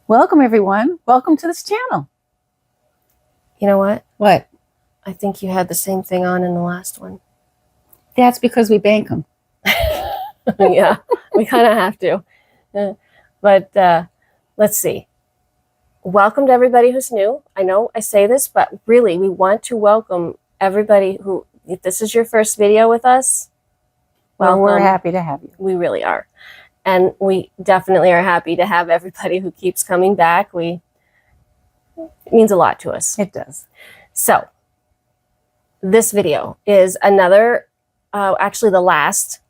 Welcome, everyone. Welcome to this channel. You know what? What? I think you had the same thing on in the last one. That's because we bank them. Yeah, we kind of have to. But let's see. Welcome to everybody who's new. I know I say this, but really, we want to welcome everybody who, if this is your first video with us, Well, we're happy to have you. We really are. And we definitely are happy to have everybody who keeps coming back. It means a lot to us. It does. So this video is another, actually the last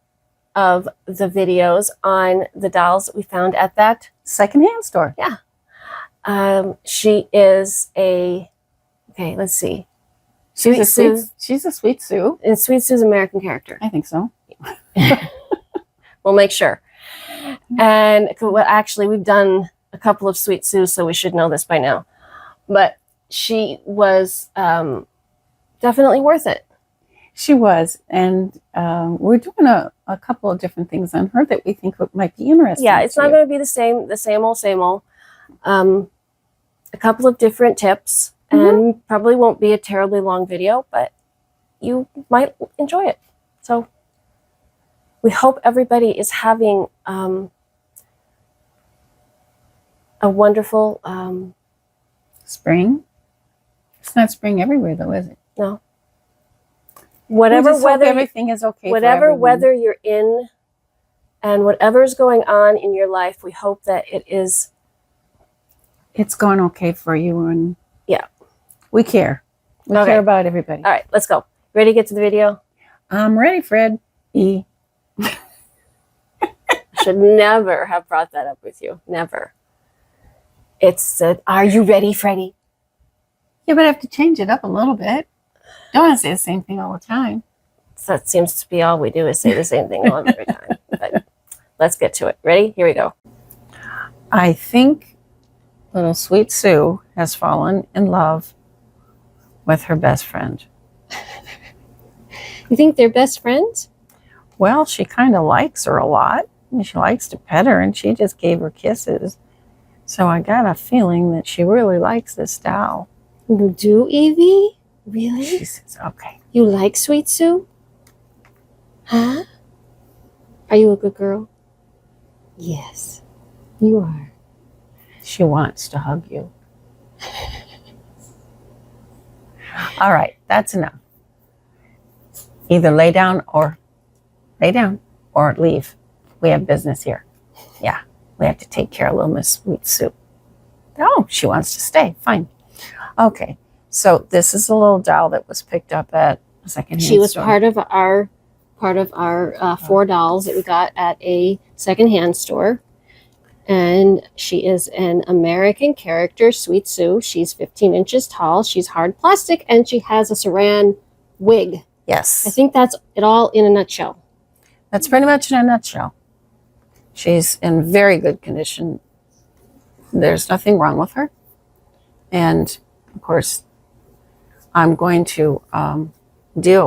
of the videos on the dolls that we found at that secondhand store. Yeah. She is okay, let's see. She's a Sweet Sue. And Sweet Sue's American character. I think so. We'll make sure. And well, actually, we've done a couple of Sweet Sues, so we should know this by now. But she was definitely worth it. She was, and we're doing a couple of different things on her that we think might be interesting. Yeah, it's not going to be the same old. A couple of different tips, and probably won't be a terribly long video, but you might enjoy it. So we hope everybody is having a wonderful spring. It's not spring everywhere, though, is it? No. Whatever weather, everything is okay. Whatever weather you're in, and whatever is going on in your life, we hope that it's going okay for you, and yeah, we care. We care about everybody. All right, let's go. Ready to get to the video? I'm ready, Fred. E. Should never have brought that up with you. Never. It's are you ready, Freddie? Yeah, but I have to change it up a little bit. Don't want to say the same thing all the time. So that seems to be all we do, is say the same thing all every time. But let's get to it. Ready? Here we go. I think little Sweet Sue has fallen in love with her best friend. You think they're best friends? Well, she kind of likes her a lot. And she likes to pet her, and she just gave her kisses. So I got a feeling that she really likes this doll. You do, Evie? Really? She says, okay. You like Sweet Sue? Huh? Are you a good girl? Yes, you are. She wants to hug you. All right, that's enough. Either lay down or leave. We have business here. Yeah, we have to take care of little Miss Sweet Sue. Oh, she wants to stay. Fine. Okay, so this is a little doll that was picked up at a secondhand store. She was part of our 4 dolls that we got at a secondhand store. And she is an American character, Sweet Sue. She's 15 inches tall. She's hard plastic, and she has a saran wig. Yes. I think that's it all in a nutshell. That's pretty much in a nutshell. She's in very good condition. There's nothing wrong with her. And, of course, I'm going to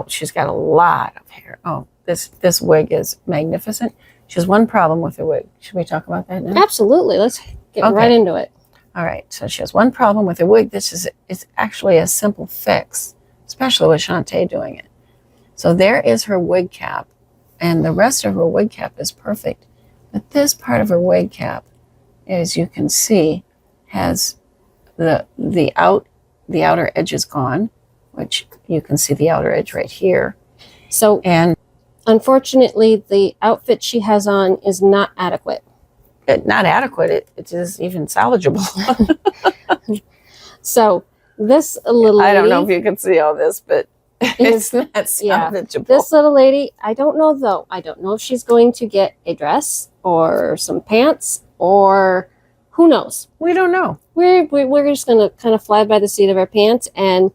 she's got a lot of hair. Oh, this wig is magnificent. She has one problem with her wig. Should we talk about that now? Absolutely. Let's get right into it. All right. So she has one problem with her wig. It's actually a simple fix, especially with Shantae doing it. So there is her wig cap, and the rest of her wig cap is perfect. But this part of her wig cap, as you can see, has the outer edge is gone, which you can see the outer edge right here. So, and unfortunately, the outfit she has on is not adequate. Not adequate. It is even salvageable. So this little lady, I don't know if you can see all this, but it's not salvageable. Yeah, this little lady, I don't know though. I don't know if she's going to get a dress or some pants, or who knows. We don't know. We're just going to kind of fly by the seat of our pants and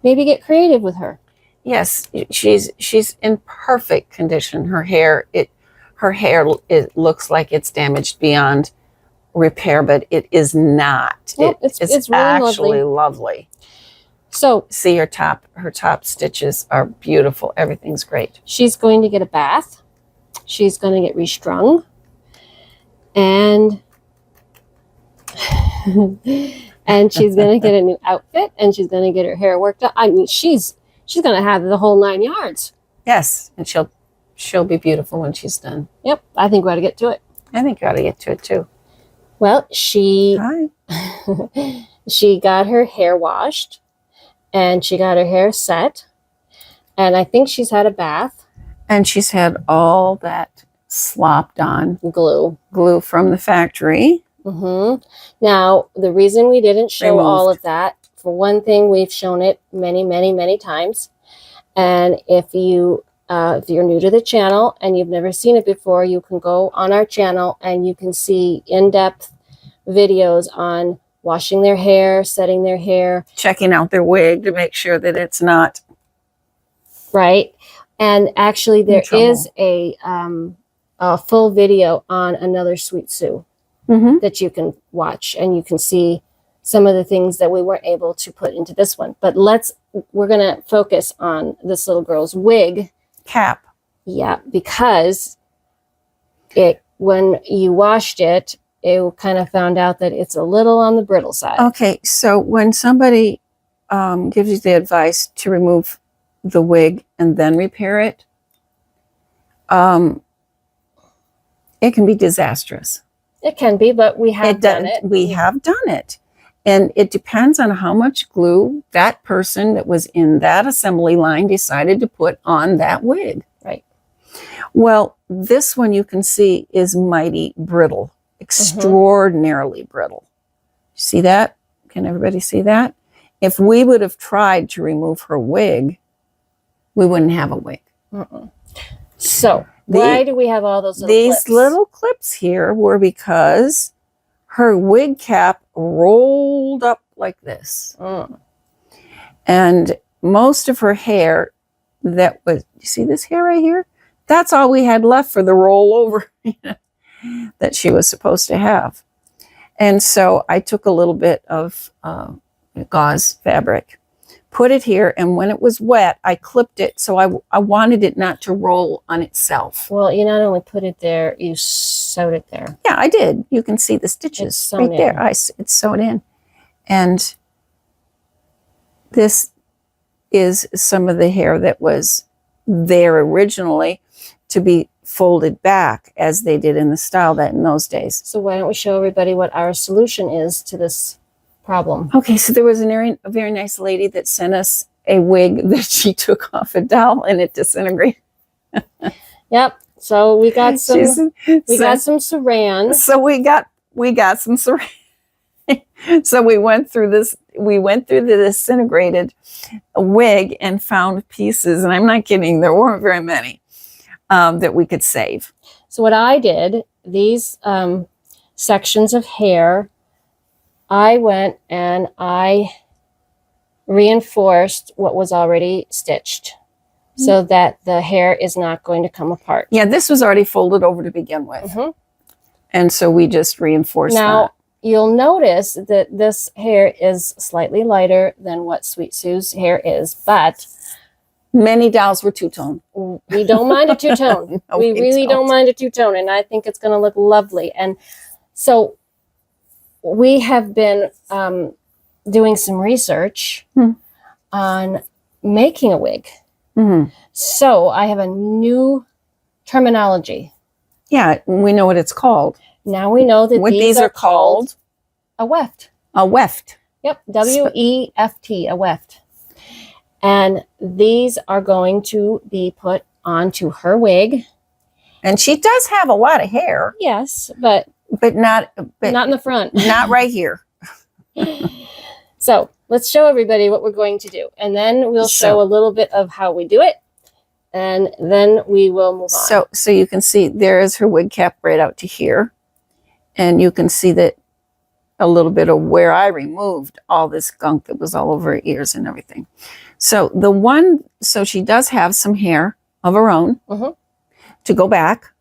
maybe get creative with her. Yes, she's in perfect condition. Her hair it looks like it's damaged beyond repair, but it is not. Well, it's really actually lovely. So see her top stitches are beautiful. Everything's great. She's going to get a bath. She's going to get restrung. And And she's going to get a new outfit, and she's going to get her hair worked up. I mean, she's going to have the whole 9 yards. Yes, and she'll be beautiful when she's done. Yep, I think we ought to get to it. I think you ought to get to it too. Well, she Hi. she got her hair washed, and she got her hair set, and I think she's had a bath. And she's had all that slopped on Glue from the factory. Now, the reason we didn't show Removed. all of that, for one thing, we've shown it many, many, many times. And if you're new to the channel and you've never seen it before, you can go on our channel and you can see in-depth videos on washing their hair, setting their hair, Checking out their wig to make sure that it's not right. And actually, there trouble. is a full video on another Sweet Sue that you can watch, and you can see some of the things that we weren't able to put into this one. But we're going to focus on this little girl's wig cap. Yeah, because when you washed it, it kind of found out that it's a little on the brittle side. Okay, so when somebody gives you the advice to remove the wig and then repair it, it can be disastrous. It can be, but we have done it. We have done it. And it depends on how much glue that person that was in that assembly line decided to put on that wig. Right. Well, this one you can see is mighty brittle, extraordinarily brittle. See that? Can everybody see that? If we would have tried to remove her wig, we wouldn't have a wig. So why do we have all those little clips? Little clips here were because her wig cap rolled up like this. And most of her hair that was, you see this hair right here? That's all we had left for the rollover that she was supposed to have. And so I took a little bit of gauze fabric, put it here, and when it was wet, I clipped it. So I wanted it not to roll on itself. Well, you not only put it there, you sewed it there. Yeah, I did. You can see the stitches right there. It's sewed in. And this is some of the hair that was there originally to be folded back as they did in the style that in those days. So why don't we show everybody what our solution is to this problem? Okay, so there was a very nice lady that sent us a wig that she took off a doll and it disintegrated. Yep. So we got some got some saran. So we got some saran. So we went through the disintegrated wig and found pieces, and I'm not kidding, there weren't very many that we could save. So what I did, these sections of hair, I went and I reinforced what was already stitched so that the hair is not going to come apart. Yeah, this was already folded over to begin with. And so we just reinforced that. You'll notice that this hair is slightly lighter than what Sweet Sue's hair is, but many dolls were two-tone. We don't mind a two-tone. No, we really don't mind a two-tone, and I think it's going to look lovely. And so we have been doing some research on making a wig. So I have a new terminology. Yeah, we know what it's called. Now we know that these are called a weft. A weft. Yep, W-E-F-T, a weft. And these are going to be put onto her wig. And she does have a lot of hair. Yes, but not in the front. Not right here. So let's show everybody what we're going to do. And then we'll show a little bit of how we do it. And then we will move on. So you can see there is her wig cap right out to here. And you can see that a little bit of where I removed all this gunk that was all over her ears and everything. So she does have some hair of her own to go back.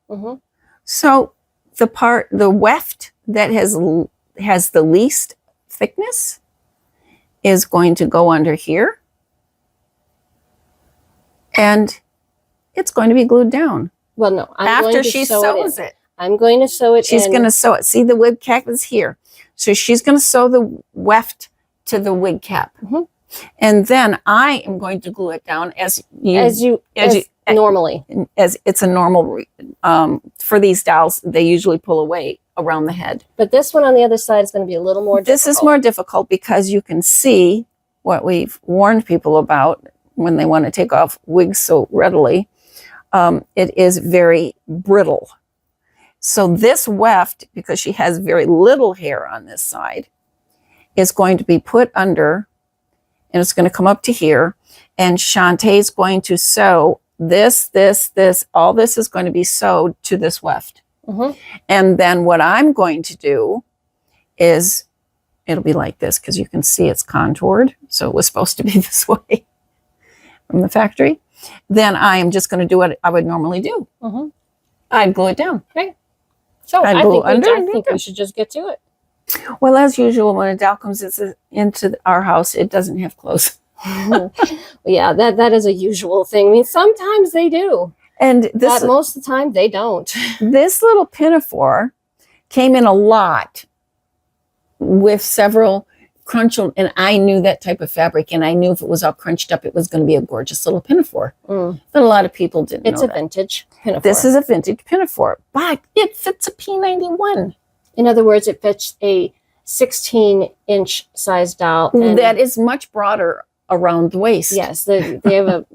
So the weft that has the least thickness is going to go under here. And it's going to be glued down. Well, no. After she sews it. I'm going to sew it She's in. going to sew it. See, the wig cap is here. So she's going to sew the weft to the wig cap. Mhm. And then I am going to glue it down as normally. As it's a normal, for these dolls, they usually pull away around the head. But this one on the other side is going to be a little more difficult. This is more difficult because you can see what we've warned people about when they want to take off wigs so readily. It is very brittle. So this weft, because she has very little hair on this side, is going to be put under, and it's going to come up to here. And Shantae is going to sew this, all this is going to be sewed to this weft. Mhm. And then what I'm going to do is, it'll be like this because you can see it's contoured. So it was supposed to be this way from the factory. Then I am just going to do what I would normally do. Mhm. I'd glue it down. Right. So I'd I glue think, under I and think do we it. should just get to it. Well, as usual, when a doll comes into our house, it doesn't have clothes. Yeah, that is a usual thing. I mean, sometimes they do. And this, But most of the time, they don't. this little pinafore came in a lot with several crunched, and I knew that type of fabric, and I knew if it was all crunched up, it was going to be a gorgeous little pinafore. Mm. But a lot of people didn't It's know a that. vintage pinafore. This is a vintage pinafore, but it fits a P91. In other words, it fits a 16-inch size doll. And That is much broader around the waist. yes, they have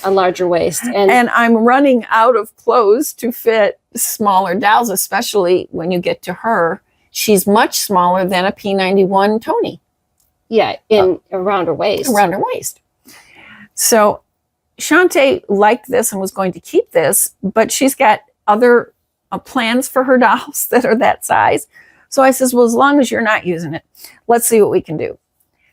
a larger waist. And I'm running out of clothes to fit smaller dolls, especially when you get to her. She's much smaller than a P91 Tony. Yeah, around her waist. Around her waist. So Shantae liked this and was going to keep this, but she's got other plans for her dolls that are that size. So I says, well, as long as you're not using it, let's see what we can do.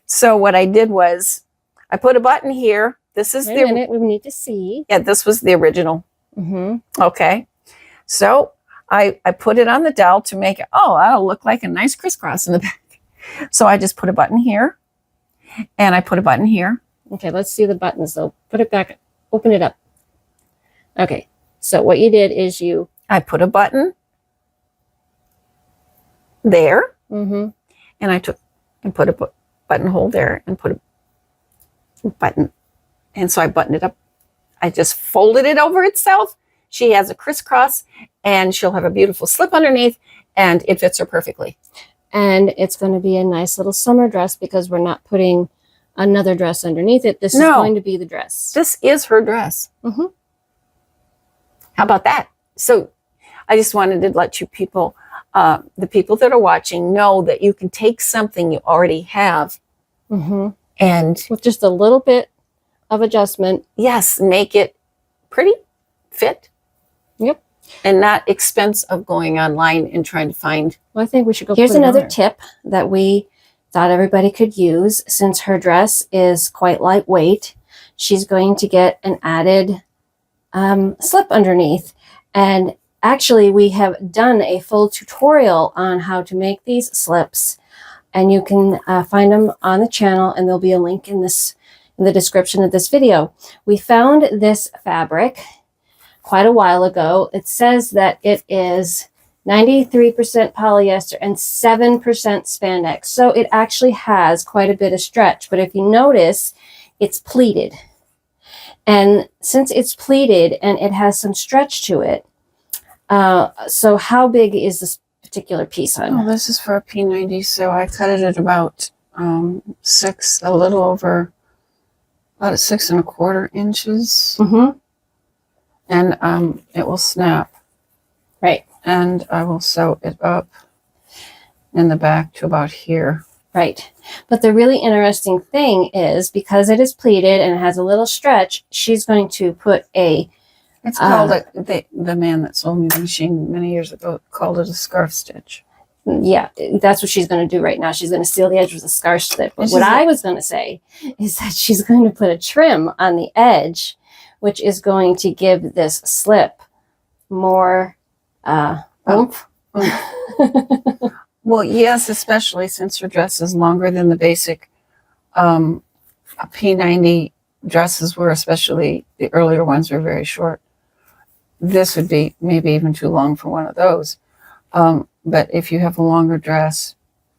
So what I did was I put a button here. This is Wait a minute, we need to see. Yeah, this was the original. Mm-hmm. Okay. So I put it on the doll to make it, that'll look like a nice crisscross in the back. So I just put a button here and I put a button here. Okay, let's see the buttons though. Put it back, open it up. Okay, so what you did is I put a button there, mm-hmm. and I took and put a buttonhole there and put a button. And so I buttoned it up. I just folded it over itself. She has a crisscross and she'll have a beautiful slip underneath and it fits her perfectly. And it's going to be a nice little summer dress because we're not putting another dress underneath it. This is going to be the dress. This is her dress. Mm-hmm. How about that? So I just wanted to let you people, the people that are watching, know that you can take something you already have Mm-hmm. and with just a little bit of adjustment. Yes, make it pretty, fit. Yep. And not expense of going online and trying to find. Well, I think we should go. Here's put it on another there. tip that we thought everybody could use. Since her dress is quite lightweight, she's going to get an added slip underneath. And actually, we have done a full tutorial on how to make these slips. And you can find them on the channel, and there'll be a link in the description of this video. We found this fabric quite a while ago. It says that it is 93% polyester and 7% spandex. So it actually has quite a bit of stretch. But if you notice, it's pleated. And since it's pleated and it has some stretch to it, so how big is this particular piece on? Oh, this is for a P90, so I cut it at about six, a little over, about 6 1/4 inches. Mm-hmm. And it will snap. Right. And I will sew it up in the back to about here. Right. But the really interesting thing is, because it is pleated and it has a little stretch, she's going to put a... It's called, the man that sold me the machine many years ago called it a scarf stitch. Yeah, that's what she's going to do right now. She's going to seal the edge with a scarf stitch. But what I was going to say is that she's going to put a trim on the edge, which is going to give this slip more oomph. Well, yes, especially since her dress is longer than the basic P90 dresses were, especially the earlier ones were very short. this would be maybe even too long for one of those. But if you have a longer dress,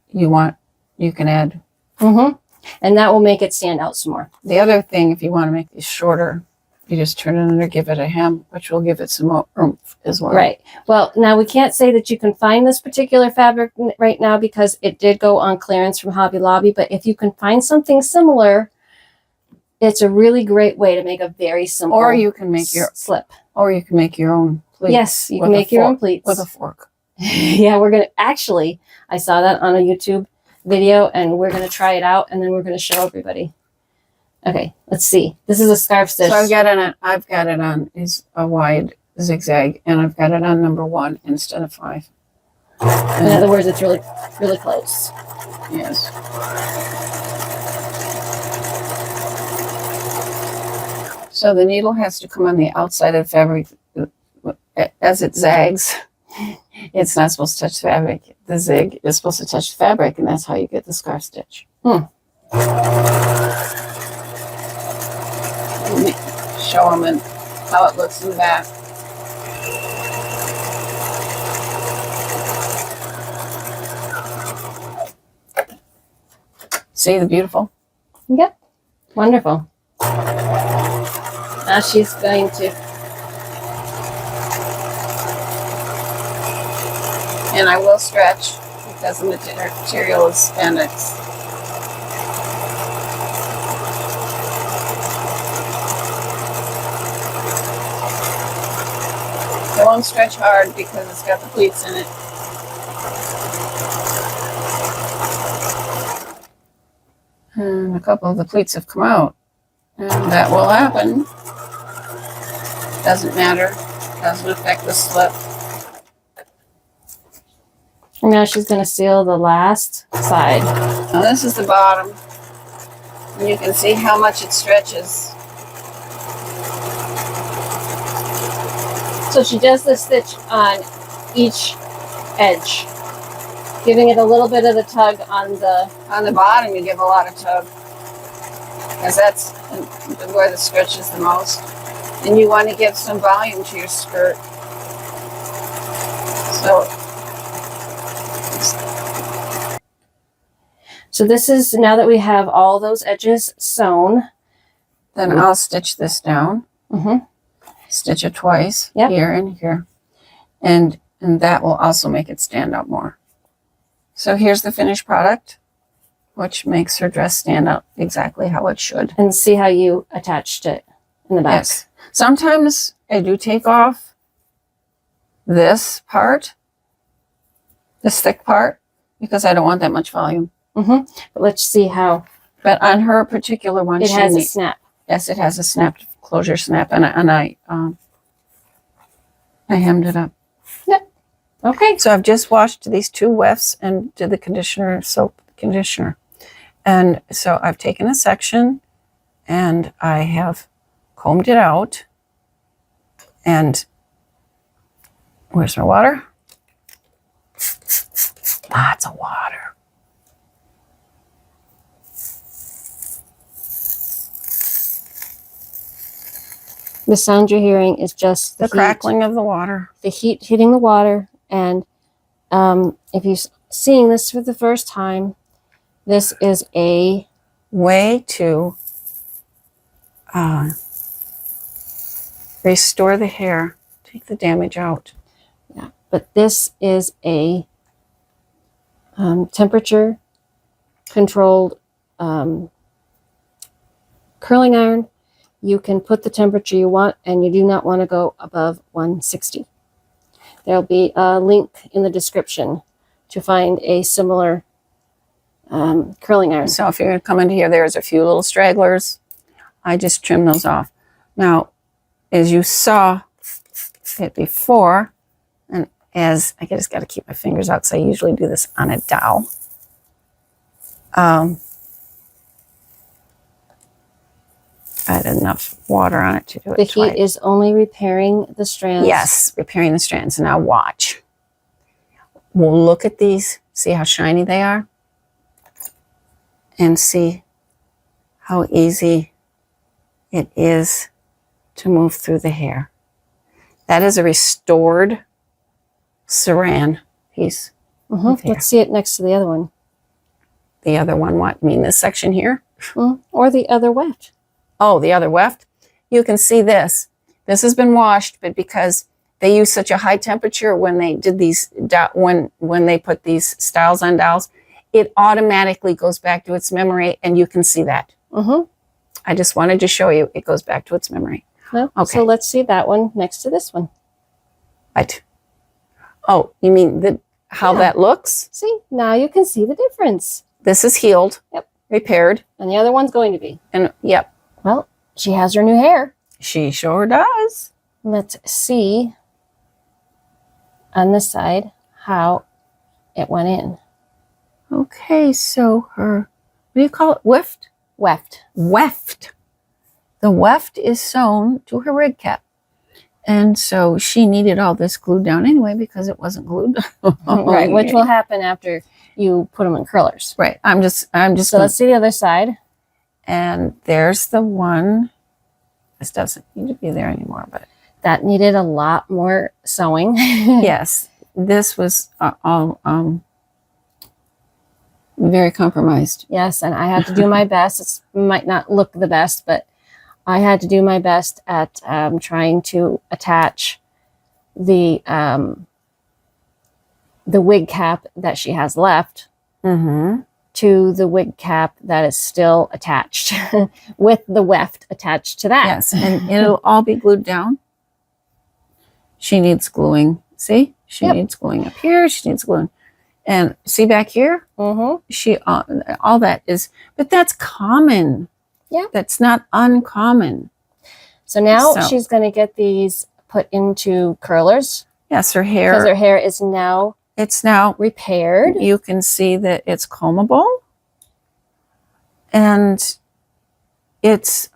you can add. Mm-hmm. And that will make it stand out some more. The other thing, if you want to make these shorter, you just turn it under, give it a hem, which will give it some more oomph as well. Right. Well, now we can't say that you can find this particular fabric right now because it did go on clearance from Hobby Lobby. But if you can find something similar, it's a really great way to make a very simple. Or you can make your slip. Or you can make your own pleats. Yes, you can make your own pleats with a fork. Yeah, we're gonna actually. I saw that on a YouTube video, and we're gonna try it out, and then we're gonna show everybody. Okay, let's see. This is a scarf stitch. So I've got it on is a wide zigzag, and I've got it on number 1 instead of 5. In other words, it's really, really close. Yes. So the needle has to come on the outside of the fabric as it zags. It's not supposed to touch the fabric. The zig is supposed to touch the fabric, and that's how you get the scarf stitch. Let me show them how it looks in the back. See the beautiful? Yep. Wonderful. Now she's going to. And I will stretch because the material is spandex. I won't stretch hard because it's got the pleats in it. And a couple of the pleats have come out. And that will happen. Doesn't matter. Doesn't affect the slip. And now she's going to seal the last side. Now this is the bottom. And you can see how much it stretches. So she does the stitch on each edge, giving it a little bit of the tug on the bottom. You give a lot of tug because that's where the stretch is the most, and you want to give some volume to your skirt. So this is, now that we have all those edges sewn, then I'll stitch this down. Mm-hmm. Stitch it twice, yep. Here and here, and that will also make it stand out more. So here's the finished product, which makes her dress stand out exactly how it should. And see how you attached it in the back. Yes. Sometimes I do take off this part, this thick part, because I don't want that much volume. Mm-hmm. But let's see how. But on her particular one, it has a snap. Yes, it has a snapped closure snap, and I hemmed it up. Yep. Okay. So I've just washed these 2 wefts and did the soap conditioner. And so I've taken a section and I have combed it out. And where's my water? Lots of water. The sound you're hearing is just the crackling of the water. The heat hitting the water. And if you're seeing this for the first time, this is a way to restore the hair, take the damage out. Yeah, but this is a temperature controlled curling iron. You can put the temperature you want, and you do not want to go above 160. There'll be a link in the description to find a similar curling iron. So if you're going to come into here, there's a few little stragglers. I just trim those off. Now, as you saw it before, and as I just got to keep my fingers out because I usually do this on a dowel. I had enough water on it to do it. The heat is only repairing the strands. Yes, repairing the strands. Now watch. We'll look at these, see how shiny they are, and see how easy it is to move through the hair. That is a restored saran piece. Mhm. There. Let's see it next to the other one. The other one, what? You mean this section here? Or the other weft. Oh, the other weft. You can see this. This has been washed, but because they use such a high temperature when they did these, when they put these styles on dolls, it automatically goes back to its memory, and you can see that. Mm-hmm. I just wanted to show you it goes back to its memory. No? Okay. So let's see that one next to this one. Right. Oh, you mean how Yeah. that looks? See, now you can see the difference. This is healed. Yep. Repaired. And the other one's going to be. And yep. Well, she has her new hair. She sure does. Let's see on this side how it went in. Okay, so her, what do you call it? Weft? Weft. Weft. The weft is sewn to her rig cap. And so she needed all this glued down anyway because it wasn't glued. Right, which will happen after you put them in curlers. Right. I'm just So let's see the other side. and there's the one. This doesn't need to be there anymore, but That needed a lot more sewing. yes, this was all very compromised. Yes, and I had to do my best. It might not look the best, but I had to do my best at trying to attach the wig cap that she has left Mm-hmm. to the wig cap that is still attached with the weft attached to that. Yes, and it'll all be glued down. She needs gluing. See? She Yep. needs gluing up here. She needs gluing. And see back here? Mm-hmm. She all that is, but that's common. Yeah. That's not uncommon. So now So- she's going to get these put into curlers Yes, her because her hair, hair is now it's now, repaired. you can see that it's combable. And it's,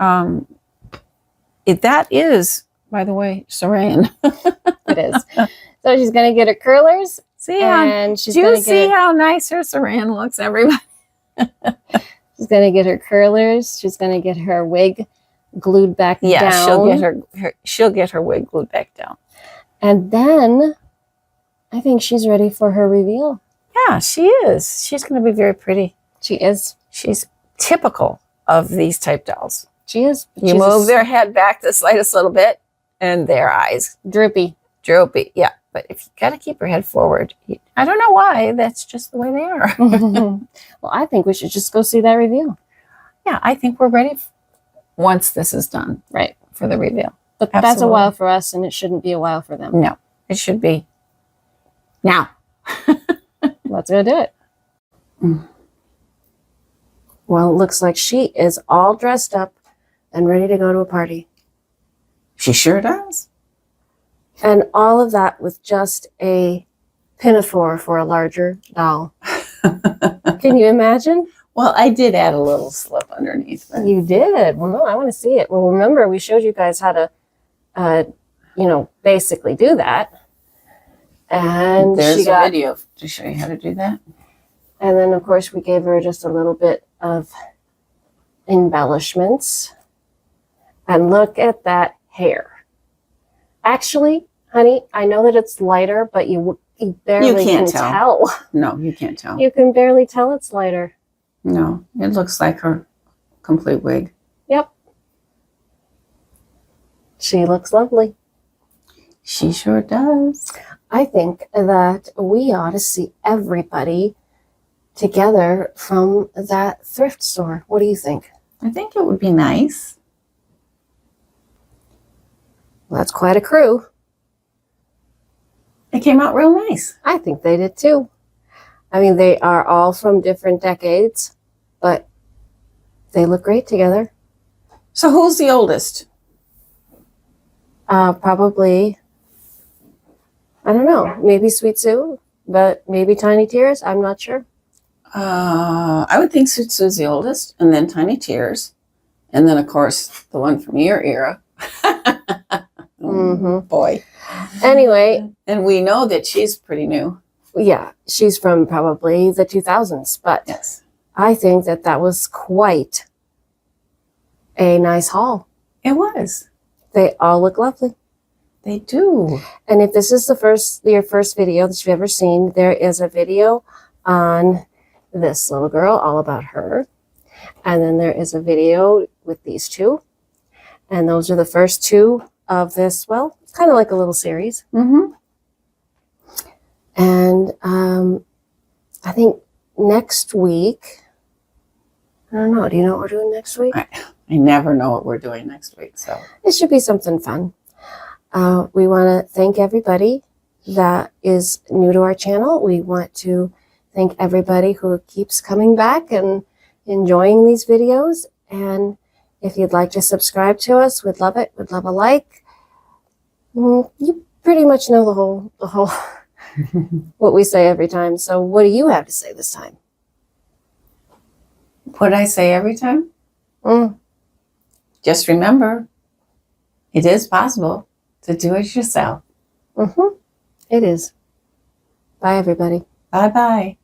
that is, by the way, saran. It is. So she's going to get her curlers See how, and she's do you going to see get how nice her saran looks, everybody? she's going to get her curlers. She's going to get her wig glued back Yeah, down. she'll get her wig glued back down. And then I think she's ready for her reveal. Yeah, she is. She's going to be very pretty. She is. She's typical of these type dolls. She is. You She's move their head back the slightest little bit, and their eyes droopy. droopy. Yeah, but if you got to keep her head forward, I don't know why. That's just the way they are. Well, I think we should just go see that reveal. Yeah, I think we're ready once this is done. Right. For the reveal. But that's a Absolutely. while for us, and it shouldn't be a while for them. No, it should be now. Let's go do it. Well, it looks like she is all dressed up and ready to go to a party. She sure does. And all of that with just a pinafore for a larger doll. Can you imagine? Well, I did add a little slip underneath. But You did. Well, no, I want to see it. Well, remember, we showed you guys how to, basically do that. And there's she a got, video to show you how to do that. and then of course we gave her just a little bit of embellishments. And look at that hair. Actually, honey, I know that it's lighter, but you barely can't can tell. tell. No, you can't tell. You can barely tell it's lighter. No, it looks like her complete wig. Yep. She looks lovely. She sure does. I think that we ought to see everybody together from that thrift store. What do you think? I think it would be nice. Well, that's quite a crew. It came out real nice. I think they did too. I mean, they are all from different decades, but they look great together. So who's the oldest? Probably, I don't know, maybe Sweet Sue, but maybe Tiny Tears. I'm not sure. I would think Sweet Sue's the oldest, and then Tiny Tears, and then of course the one from your era. Mhm. Boy. Anyway, And we know that she's pretty new. yeah, she's from probably the 2000s, but Yes. I think that that was quite a nice haul. It was. They all look lovely. They do. And if this is your first video that you've ever seen, there is a video on this little girl, all about her. And then there is a video with these two. And those are the first two of this, well, it's kind of like a little series. Mm-hmm. And I think next week, I don't know, do you know what we're doing next week? I never know what we're doing next week, so. It should be something fun. We want to thank everybody that is new to our channel. We want to thank everybody who keeps coming back and enjoying these videos. And if you'd like to subscribe to us, we'd love it. We'd love a like. You pretty much know the whole what we say every time. So what do you have to say this time? What I say every time? Mm. Just remember, it is possible to do it yourself. Mm-hmm. It is. Bye, everybody. Bye-bye.